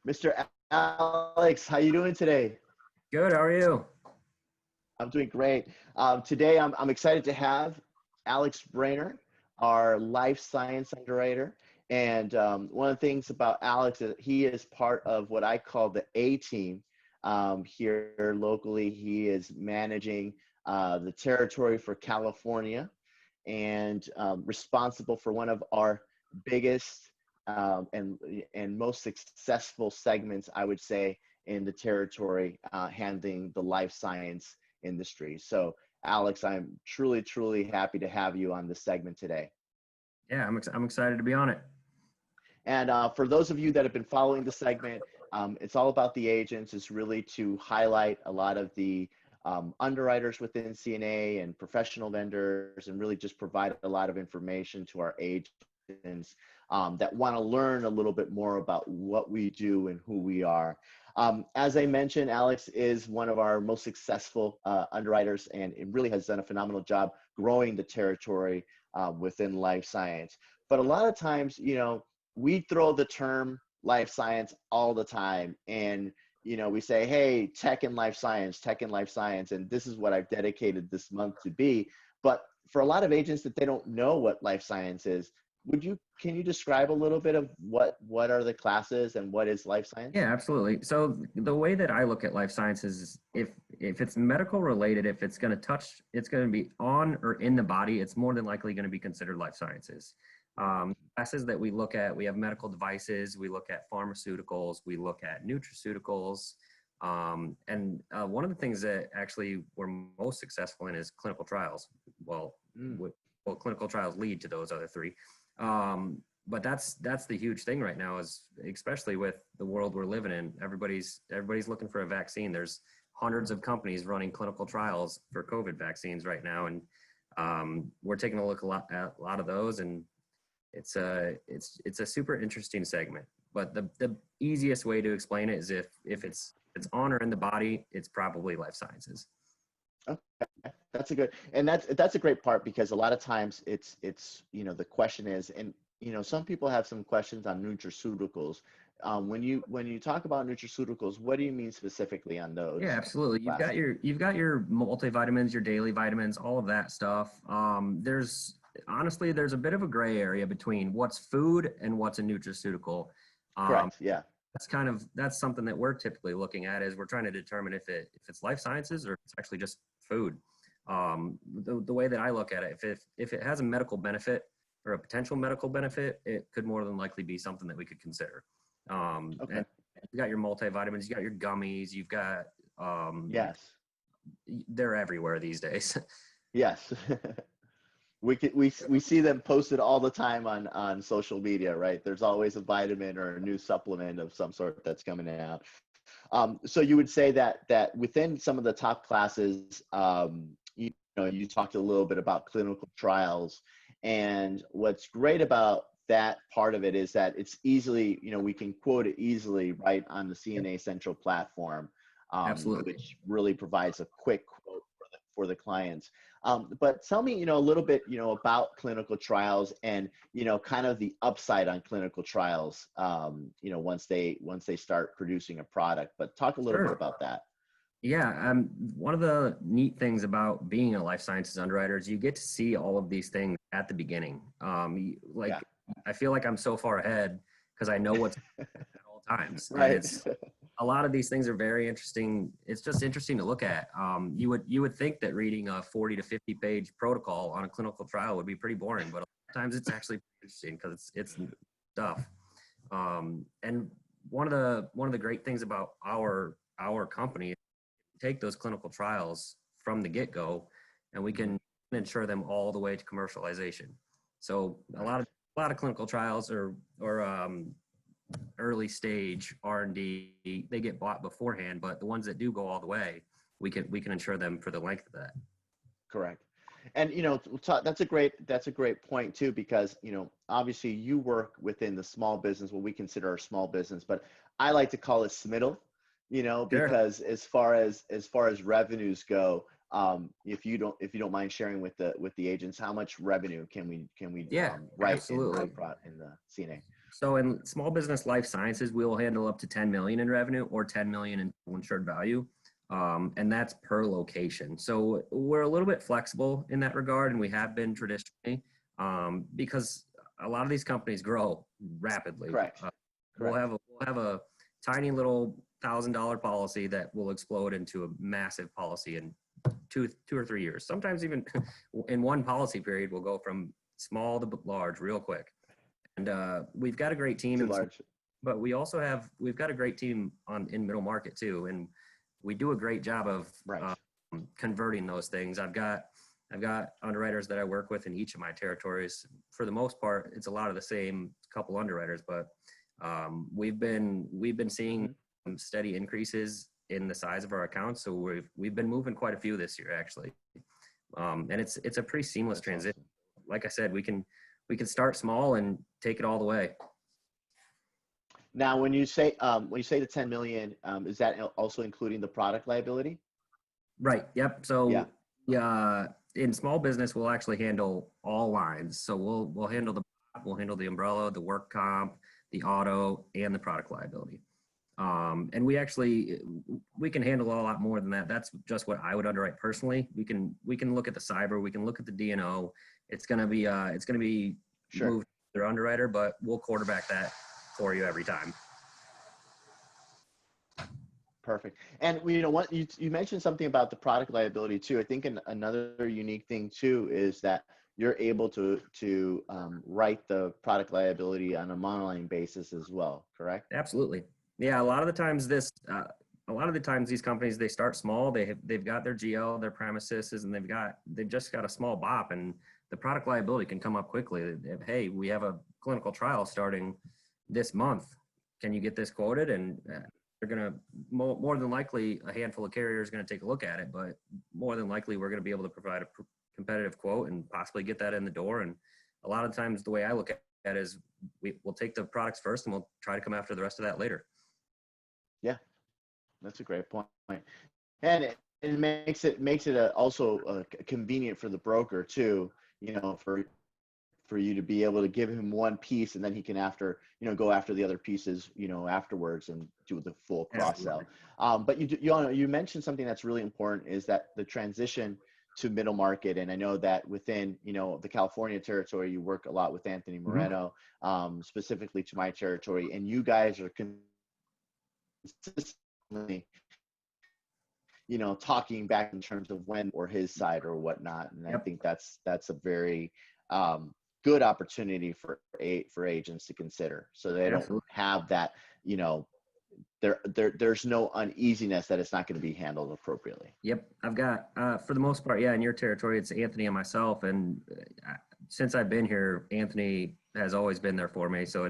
Mr. Alex, how you doing today? Good. How are you? I'm doing great. Today, I'm excited to have Alex Braner, our life science underwriter. And one of the things about Alex is he is part of what I call the A team here locally. He is managing the territory for California and responsible for one of our biggest and most successful segments, I would say, in the territory, handling the life science industry. So, Alex, I'm truly happy to have you on this segment today. Yeah, I'm excited to be on it. And for those of you that have been following the segment, it's all about the agents. It's really to highlight a lot of the underwriters within CNA and professional vendors, and really just provide a lot of information to our agents that want to learn a little bit more about what we do and who we are. As I mentioned, Alex is one of our most successful underwriters, and it really has done a phenomenal job growing the territory within life science. But a lot of times, we throw the term life science all the time, and we say, hey, tech and life science, tech and life science, and this is what I've dedicated this month to be. But for a lot of agents that they don't know what life science is, can you describe a little bit of what are the classes and what is life science? Yeah, absolutely. So the way that I look at life sciences is if it's medical related, if it's going to touch, it's going to be on or in the body, it's more than likely going to be considered life sciences. Classes that we look at, we have medical devices, we look at pharmaceuticals, we look at nutraceuticals. One of the things that actually we're most successful in is clinical trials. Well, clinical trials lead to those other three. But that's the huge thing right now, is especially with the world we're living in. Everybody's looking for a vaccine. There's hundreds of companies running clinical trials for COVID vaccines right now, and we're taking a look at a lot of those, and it's a super interesting segment. But the easiest way to explain it is if it's on or in the body, it's probably life sciences. Okay, that's a great part, because a lot of times it's the question is, and some people have some questions on nutraceuticals. When you talk about nutraceuticals, what do you mean specifically on those Yeah, absolutely. classes? You've got your multivitamins, your daily vitamins, all of that stuff. There's a bit of a gray area between what's food and what's a nutraceutical. Correct. Yeah. That's something that we're typically looking at, is we're trying to determine if it's life sciences or if it's actually just food. The way that I look at it, if it has a medical benefit or a potential medical benefit, it could more than likely be something that we could consider. Okay. And you got your multivitamins, you got your gummies, you've got Yes. they're everywhere these days. Yes. We see them posted all the time on social media, right? There's always a vitamin or a new supplement of some sort that's coming out. So you would say that within some of the top classes, you talked a little bit about clinical trials, and what's great about that part of it is that it's easily, we can quote it easily right on the CNA Central platform, Absolutely. which really provides a quick quote for the clients. But tell me, a little bit, about clinical trials and, kind of the upside on clinical trials, once they start producing a product. But talk a little bit Sure. about that. Yeah, one of the neat things about being a life sciences underwriter is you get to see all of these things at the beginning. Yeah. I feel like I'm so far ahead because I know what's at all times, and Right. it's a lot of these things are very interesting. It's just interesting to look at. You would think that reading a 40 to 50 page protocol on a clinical trial would be pretty boring, but a lot of times it's actually interesting because it's stuff. And one of the great things about our company, take those clinical trials from the get-go, and we can ensure them all the way to commercialization. So a Nice. lot of clinical trials or early stage R&D, they get bought beforehand, but the ones that do go all the way, we can insure them for the length of that. Correct. And that's a great point too, because obviously you work within the small business, what we consider our small business, but I like to call it SMIDL, Sure. because as far as revenues go, if you don't mind sharing with the agents, how much revenue can we Yeah, write in absolutely. the CNA? So in small business life sciences, we will handle up to 10 million in revenue or 10 million in insured value. And that's per location. So we're a little bit flexible in that regard, and we have been traditionally, because a lot of these companies grow rapidly. Correct. We'll have a tiny little $1,000 policy that will explode into a massive policy in two or 3 years. Sometimes even in one policy period, we'll go from small to large real quick. And we've got a great team, but we've got a great team in middle market too, and we do a great job of converting those things. I've got underwriters that I work with in each of my territories. For the most part, it's a lot of the same couple underwriters, but we've been seeing steady increases in the size of our accounts. So we've been moving quite a few this year actually, and it's a pretty seamless transition. Awesome. Like I said, we can start small and take it all the way. Now, when you say the 10 million, is that also including the product liability? Right. Yep. So yeah, in small business, we'll actually handle all lines. So we'll handle the umbrella, the work comp, the auto, and the product liability. And we can handle a lot more than that. That's just what I would underwrite personally. We can look at the cyber, we can look at the D&O. It's gonna be sure. moved to their underwriter, but we'll quarterback that for you every time. Perfect. And you know what, you mentioned something about the product liability too. I think another unique thing too is that you're able to write the product liability on a monoline basis as well, correct? Absolutely. Yeah, a lot of the times these companies, they start small. They've got their GL, their premises, and they've just got a small BOP, and the product liability can come up quickly. Hey, we have a clinical trial starting this month. Can you get this quoted? And they're gonna more than likely a handful of carriers going to take a look at it, but more than likely we're going to be able to provide a competitive quote and possibly get that in the door. And a lot of times the way I look at it is we'll take the products first and we'll try to come after the rest of that later. Yeah, that's a great point. And it makes it also convenient for the broker too, you know, for you to be able to give him one piece and then he can go after the other pieces, you know, afterwards and do the full cross sell. But you mentioned something that's really important, is that the transition to middle market. And I know that within, you know, the California territory, you work a lot with Anthony Moreno, specifically to my territory, and you guys are consistently, you know, talking back in terms of when or his side or whatnot. And I think that's a very good opportunity for agents to consider, so they don't have that, you know, there's no uneasiness that it's not going to be handled appropriately. Yep. I've got, for the most part, in your territory, it's Anthony and myself. And since I've been here, Anthony has always been there for me. So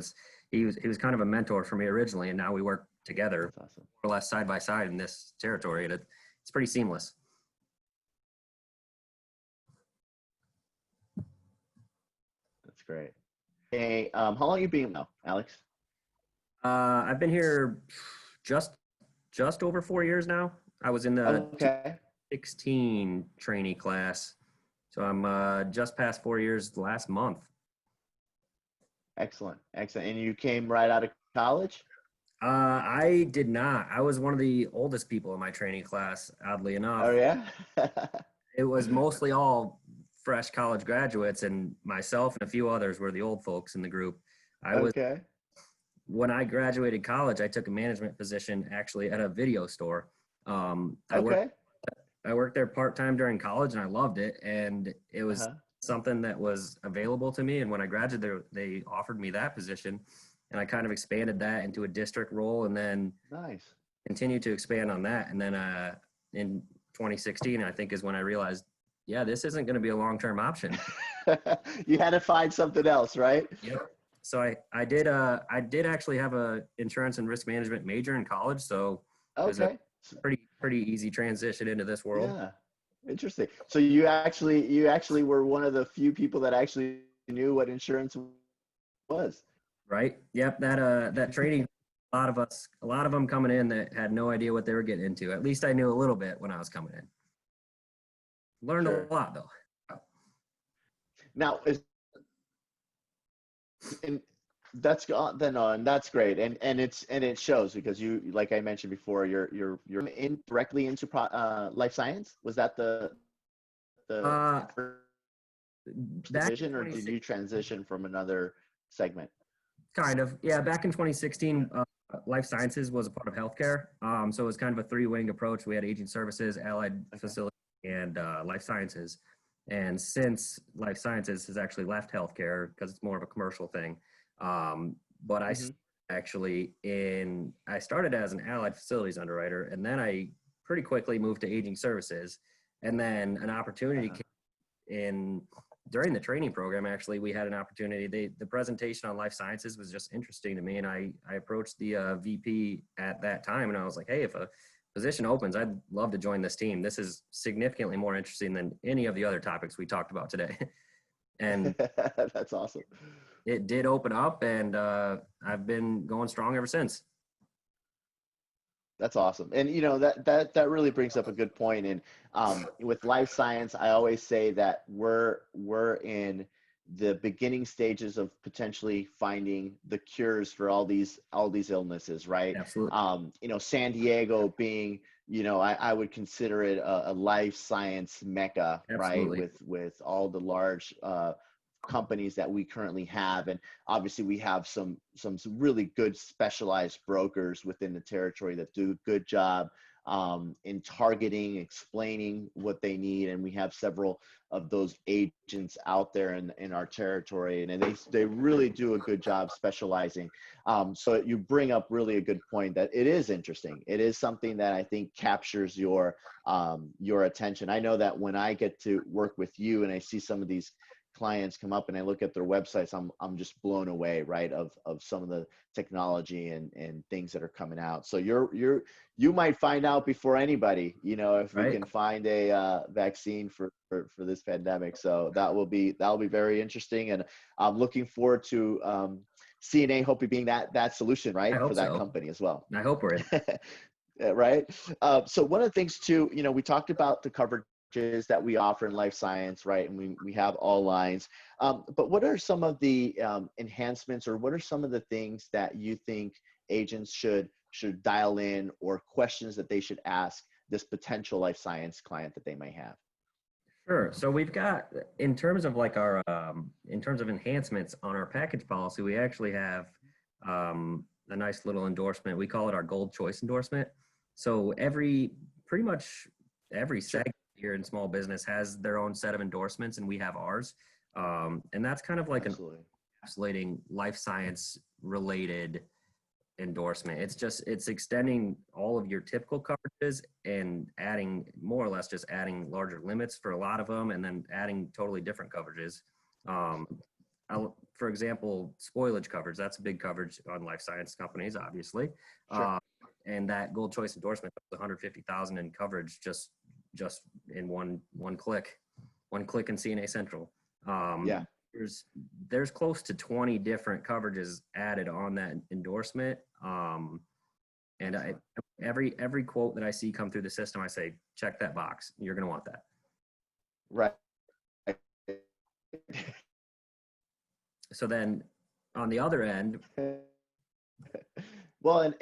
he was kind of a mentor for me originally, and now we work together. That's awesome. More or less side by side in this territory, and it's pretty seamless. That's great. Hey, how long have you been now, Alex? I've been here just over 4 years now. I was in the 16 trainee class, so I'm just past 4 years last month. Excellent. And you came right out of college? I did not. I was one of the oldest people in my training class, oddly enough. Oh yeah. It was mostly all fresh college graduates, and myself and a few others were the old folks in the group. When I graduated college, I took a management position actually at a video store. I worked there part-time during college, and I loved it. And it was something that was available to me. And when I graduated there, they offered me that position, and I kind of expanded that into a district role, and then continued to expand on that. And then in 2016, I think, is when I realized, this isn't going to be a long-term option. You had to find something else, right? Yep. So I did actually have a insurance and risk management major in college. So it was a pretty easy transition into this world. Yeah. Interesting. So you actually were one of the few people that actually knew what insurance was. Right. Yep. That training, a lot of them coming in that had no idea what they were getting into. At least I knew a little bit when I was coming in. Learned a lot though. Now, and that's great, and it shows because you, like I mentioned before, you're in directly into life science. Was that the Uh, first Back in division, or did 2016, you transition from another segment? kind of, yeah. Back in 2016, life sciences was a part of healthcare. So it was kind of a three-wing approach. We had aging services, allied Okay. facility, and life sciences. And since life sciences has actually left healthcare because it's more of a commercial thing, but Hmm. I started as an allied facilities underwriter, and then I pretty quickly moved to aging services, and then an opportunity Uh-huh. came in during the training program. Actually, we had an opportunity. The presentation on life sciences was just interesting to me, and I approached the VP at that time, and I was like, hey, if a position opens, I'd love to join this team. This is significantly more interesting than any of the other topics we talked about today. And That's awesome. it did open up, and I've been going strong ever since. That's awesome. And that really brings up a good point. And with life science, I always say that we're in the beginning stages of potentially finding the cures for all these illnesses, right? Absolutely. San Diego being, I would consider it a life science mecca, right? Absolutely. With all the large companies that we currently have, and obviously we have some really good specialized brokers within the territory that do a good job in targeting, explaining what they need, and we have several of those agents out there in our territory, and they really do a good job specializing. So you bring up really a good point that it is interesting. It is something that I think captures your attention. I know that when I get to work with you and I see some of these clients come up and I look at their websites, I'm just blown away, right? Of some of the technology and things that are coming out. So you might find out before anybody, if we Right. can find a vaccine for this pandemic. So that'll be very interesting, and I'm looking forward to CNA hopefully being that solution, I right, for hope that so. company as well. I hope we're in. Right. So one of the things too, we talked about the coverages that we offer in life science, right? And we have all lines. But what are some of the enhancements, or what are some of the things that you think agents should dial in, or questions that they should ask this potential life science client that they might have? Sure. So we've got, in terms of like in terms of enhancements on our package policy, we actually have a nice little endorsement. We call it our gold choice endorsement. So pretty much every Sure. segment here in small business has their own set of endorsements, and we have ours. And that's kind of like an Absolutely. encapsulating life science related endorsement. It's extending all of your typical coverages and adding, more or less just adding larger limits for a lot of them, and then adding totally different coverages. Um, for example, spoilage coverage, that's a big coverage on life science companies, obviously. Sure. Uh, and that gold choice endorsement, 150,000 in coverage, just in one click in CNA Central. Yeah. there's there's close to 20 different coverages added on that endorsement. And I, Excellent. every quote that I see come through the system, I say, check that box. You're going to want that. Right. So then on the other end, Well,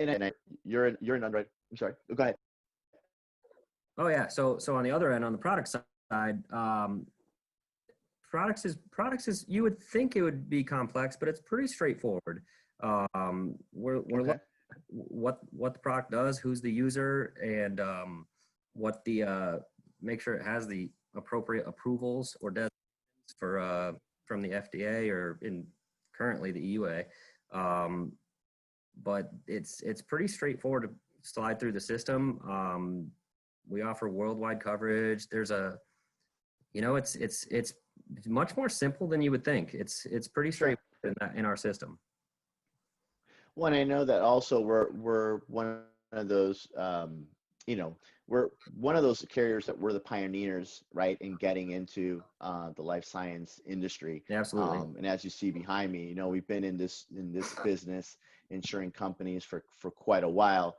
you're an underwriter. I'm sorry. Go ahead. oh yeah. So on the other end, on the product side, products is, you would think it would be complex, but it's pretty straightforward. We're looking Okay. at what the product does, who's the user, and what the make sure it has the appropriate approvals or designations for from the FDA or in currently the EUA. Um, but it's pretty straightforward to slide through the system. We offer worldwide coverage. There's a, it's much more simple than you would think. It's pretty Sure. straightforward in our system. Well, and I know that also we're one of those, we're one of those carriers that we're the pioneers, right, in getting into the life science industry. Absolutely. And as you see behind me, we've been in this business, insuring companies for quite a while.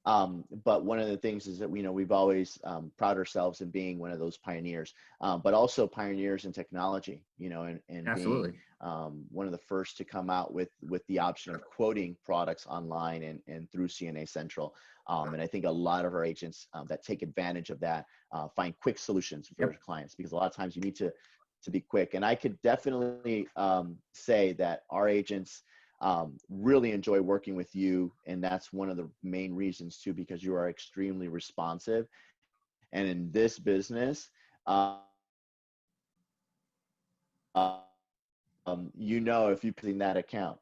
But one of the things is that we've always proud ourselves in being one of those pioneers, but also pioneers in technology, and being Absolutely. one of the first to come out with the option of quoting products online and through CNA Central. And I think a lot of our agents that take advantage of that find quick solutions for Yep. their clients, because a lot of times you need to be quick. And I could definitely say that our agents really enjoy working with you, and that's one of the main reasons too, because you are extremely responsive. And in this business, if you put in that account,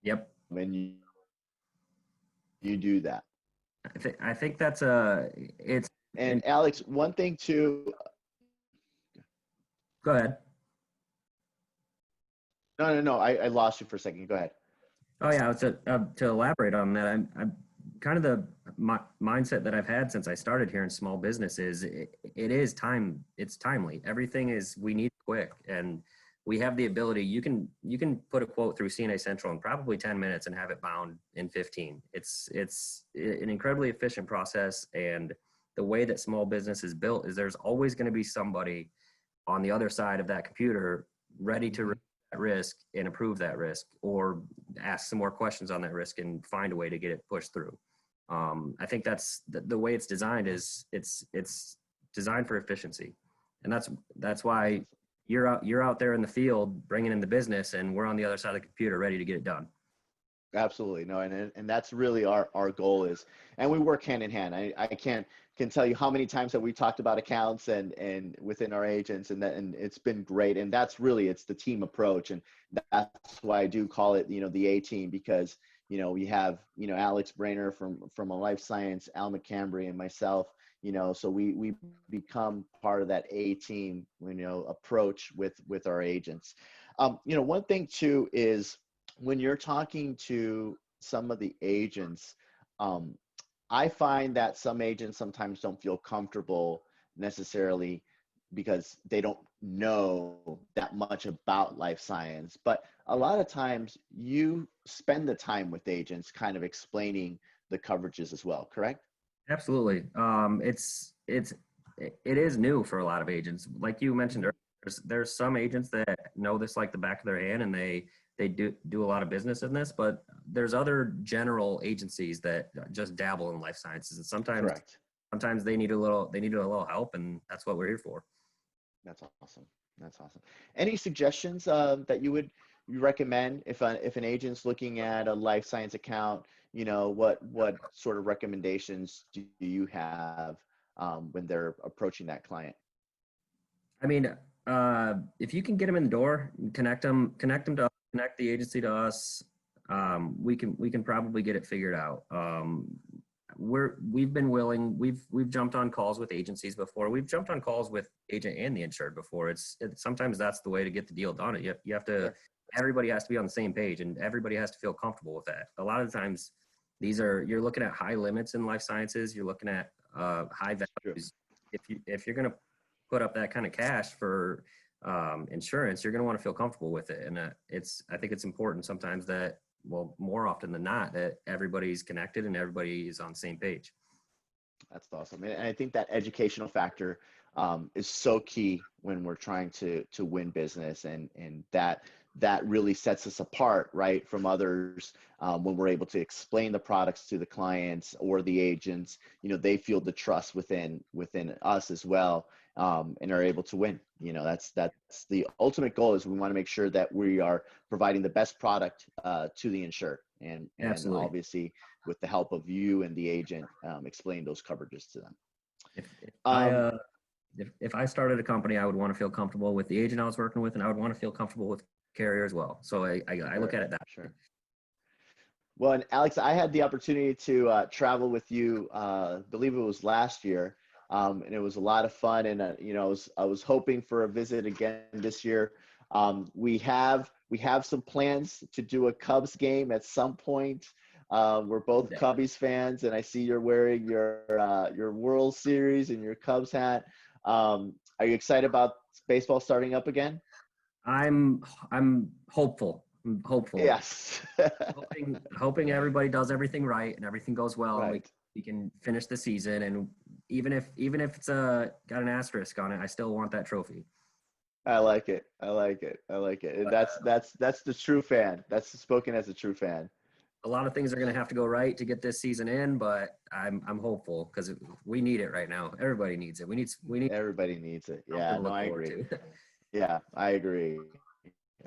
Yep. when you do that. I think that's it's. And Alex, one thing too. Go ahead. No, I lost you for a second. Go ahead. Oh yeah, to elaborate on that, I'm kind of my mindset that I've had since I started here in small business is it is time. It's timely. Everything is, we need quick, and we have the ability. You can put a quote through CNA Central in probably 10 minutes and have it bound in 15. It's an incredibly efficient process, and the way that small business is built is there's always going to be somebody on the other side of that computer ready to risk and approve that risk, or ask some more questions on that risk and find a way to get it pushed through. I think that's the way it's designed is it's designed for efficiency. And that's why you're out there in the field bringing in the business, and we're on the other side of the computer ready to get it done. Absolutely. No, and that's really our goal is, and we work hand in hand. I can tell you how many times that we talked about accounts and within our agents, and it's been great. And that's really, it's the team approach. And that's why I do call it, the A team, because, we have, Alex Braner from a Life Science, Al McCambry, and myself, so we become part of that A team, approach with our agents. One thing too is, when you're talking to some of the agents, I find that some agents sometimes don't feel comfortable necessarily because they don't know that much about life science. But a lot of times you spend the time with agents kind of explaining the coverages as well, correct? Absolutely. It is new for a lot of agents. Like you mentioned earlier, there's some agents that know this like the back of their hand, and they do a lot of business in this, but there's other general agencies that just dabble in life sciences, and Correct. sometimes they need a little help, and that's what we're here for. That's awesome. That's awesome. Any suggestions that you recommend if an agent's looking at a life science account? What sort of recommendations do you have when they're approaching that client? I mean, if you can get them in the door, connect the agency to us, we can probably get it figured out. We've jumped on calls with agencies before. We've jumped on calls with agent and the insured before. Sometimes that's the way to get the deal done. You have to, everybody has to be on the same page, and everybody has to feel comfortable with that. A lot of times you're looking at high limits in life sciences. You're looking at high values. If you're going to put up that kind of cash for insurance, you're going to want to feel comfortable with it. And I think it's important sometimes that, well, more often than not, that everybody's connected and everybody is on the same page. That's awesome. And I think that educational factor is so key when we're trying to win business, and that really sets us apart, right, from others. When we're able to explain the products to the clients or the agents, they feel the trust within us as well, and are able to win. That's the ultimate goal, is we want to make sure that we are providing the best product to the insured, and Absolutely. obviously with the help of you and the agent, explain those coverages to them. If I started a company, I would want to feel comfortable with the agent I was working with, and I would want to feel comfortable with carrier as well. So I look at it that way. Sure. Well, and Alex, I had the opportunity to travel with you, believe it was last year, and it was a lot of fun. And I was hoping for a visit again this year. We have some plans to do a Cubs game at some point. We're both Cubbies fans, and I see you're wearing your World Series and your Cubs hat. Are you excited about baseball starting up again? I'm hopeful. I'm hopeful. Yes. Hoping everybody does everything right and everything goes well, and Right. we can finish the season. And even if it's got an asterisk on it, I still want that trophy. I like it. I like it. I like it. But That's the true fan. That's spoken as a true fan. a lot of things are going to have to go right to get this season in, but I'm hopeful because we need it right now. Everybody needs it. We need Everybody needs it. something Yeah, to no, look I forward agree. to. Yeah, I agree.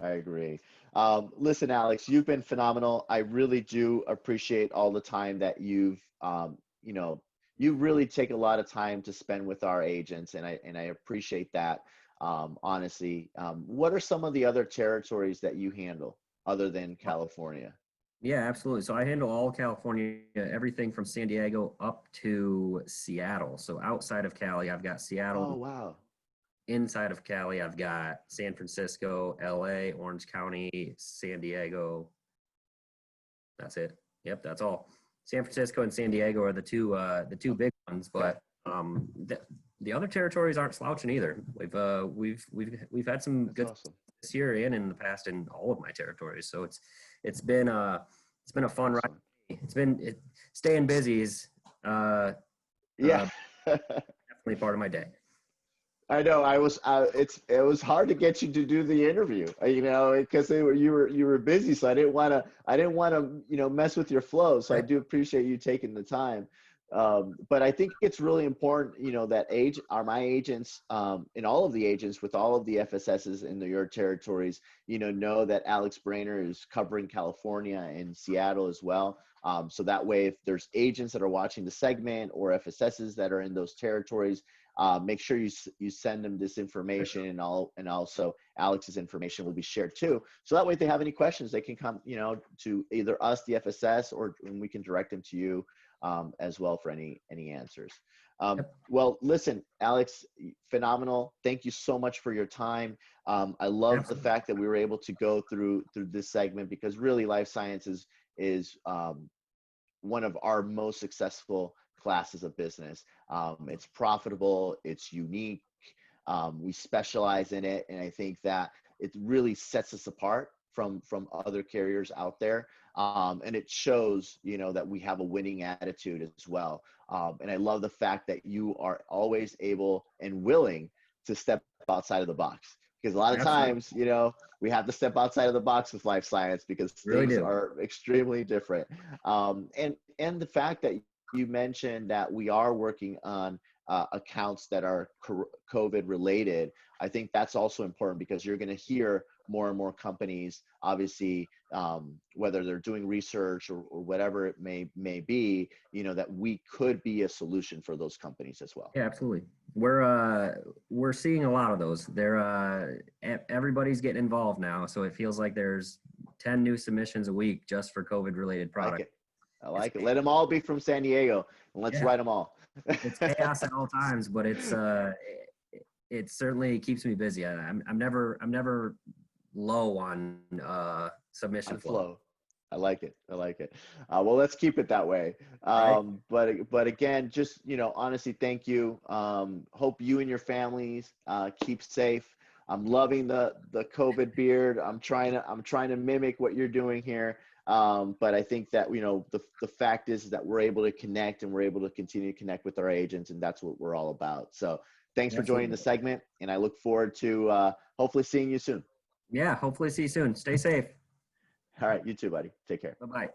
I agree. Listen, Alex, you've been phenomenal. I really do appreciate all the time that you know, you really take a lot of time to spend with our agents, and I appreciate that. Honestly, what are some of the other territories that you handle other than California? Yeah, absolutely. So I handle all California, everything from San Diego up to Seattle. So outside of Cali, I've got Oh, Seattle. wow. Inside of Cali, I've got San Francisco, LA, Orange County, San Diego. That's it. Yep, that's all. San Francisco and San Diego are the two big ones, Okay, but the other territories aren't slouching either. We've had some that's good awesome. this year and in the past in all of my territories. So it's been it's been a fun ride. Awesome. Staying busy is Yeah. definitely part of my day. I know. It was hard to get you to do the interview, you know, because you were busy, so I didn't want to, you know, mess with your flow. So I do appreciate you taking the time. But I think it's really important, you know, that my agents, and all of the agents with all of the FSSs in your territories, you know that Alex Braner is covering California and Seattle as well. So that way, if there's agents that are watching the segment or FSSs that are in those territories, make sure you send them this information, and also Alex's information will be shared too. So that way, if they have any questions, they can come, you know, to either us, the FSS, or and we can direct them to you as well for any answers. Yep. Well, listen, Alex, phenomenal. Thank you so much for your time. I love the Absolutely. fact that we were able to go through this segment, because really life sciences is one of our most successful classes of business. It's profitable, it's unique, we specialize in it, and I think that it really sets us apart from other carriers out there. And it shows, you know, that we have a winning attitude as well. And I love the fact that you are always able and willing to step outside of the box, because a lot of Absolutely. times, you know, we have to step outside of the box with life science because Really things do. are extremely different. And the fact that you mentioned that we are working on accounts that are COVID related, I think that's also important, because you're going to hear more and more companies, obviously, whether they're doing research or whatever it may be, you know, that we could be a solution for those companies as well. Yeah, absolutely. We're seeing a lot of those. Everybody's getting involved now, so it feels like there's 10 new submissions a week just for COVID related I like products. it. I It's like it. Let them all be from San Diego, and let's yeah, write them all. it's chaos at all times, but it certainly keeps me busy. I'm never low on On submission flow. flow. I like it. I like it. Well, let's keep it that way. Right? But again, just, you know, honestly, thank you. Hope you and your families keep safe. I'm loving the COVID beard. I'm trying to mimic what you're doing here. But I think that, you know, the fact is that we're able to connect, and we're able to continue to connect with our agents, and that's what we're all about. So thanks for joining the Absolutely. segment, and I look forward to hopefully seeing you soon. Yeah. Hopefully, see you soon. Stay safe. All right, you too, buddy. Take care. Bye bye.